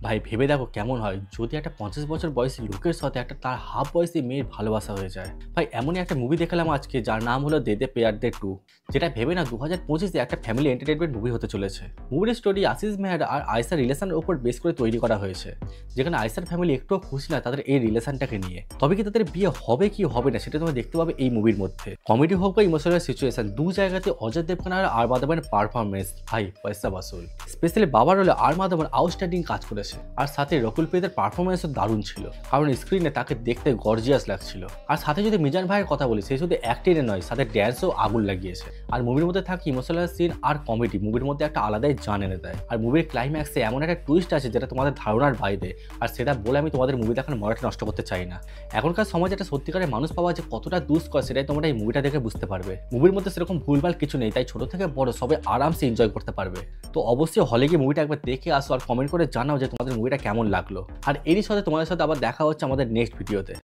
ভাই ভেবে দেখো কেমন হয় যদি একটা 50 বছর বয়সী লোকের সাথে একটা তার হাফ বয়সী মেয়ের ভালোবাসা হয়ে যায়। ভাই এমনই একটা মুভি দেখলাম আজকে যার নাম হলো দে দে পেয়ার দে 2, যেটা ভেবে না 2025-এ একটা ফ্যামিলি এন্টারটেনমেন্ট মুভি হতে চলেছে। মুভির স্টোরি আশিস মেহর আর আয়েশার রিলেশনের উপর বেস করে তৈরি করা হয়েছে, যেখানে আয়েশার ফ্যামিলি একটুও খুশি না তাদের এই রিলেশনটাকে নিয়ে। তবে কি তাদের বিয়ে হবে কি হবে না সেটা তোমরা দেখতে পাবে এই মুভির মধ্যে। কমেডি হোক বা ইমোশনাল সিচুয়েশন, দু জায়গাতে অজয় দেবগন আর মাধবনের পারফরমেন্স ভাই পয়সা বাসুল। স্পেশালি বাবার রোলে মাধবন আউটস্ট্যান্ডিং কাজ করেছে, আর সাথে রকুল প্রিতের পারফরমেন্সও দারুণ ছিল, কারণ স্ক্রিনে তাকে দেখতে গর্জিয়াস লাগছিল। আর সাথে যদি মিজান ভাইয়ের কথা বলি, সে শুধু অ্যাক্টিংয়ে নয় সাথে ড্যান্সও আগুন লাগিয়েছে। আর মুভির মধ্যে থাকে ইমোশনাল সিন আর কমেডি মুভির মধ্যে একটা আলাদাই জান এনে দেয়। আর মুভির ক্লাইম্যাক্সে এমন একটা টুইস্ট আছে যেটা তোমাদের ধারণার বাইরে, আর সেটা বলে আমি তোমাদের মুভি দেখার মজাটা নষ্ট করতে চাই না। এখনকার সমাজে একটা সত্যিকারের মানুষ পাওয়া যে কতটা দুষ্কর সেটাই তোমরা এই মুভিটা দেখে বুঝতে পারবে। মুভির মধ্যে সেরকম ভুলভাল কিছু নেই, তাই ছোট থেকে বড় সবাই আরামসে এনজয় করতে পারবে। তো অবশ্যই হলে গিয়ে মুভিটা একবার দেখে আসো আর কমেন্ট করে জানাও যে তোমাদের মুভিটা কেমন লাগলো। আর এরই সাথে তোমাদের সাথে আবার দেখা হচ্ছে আমাদের নেক্সট ভিডিওতে।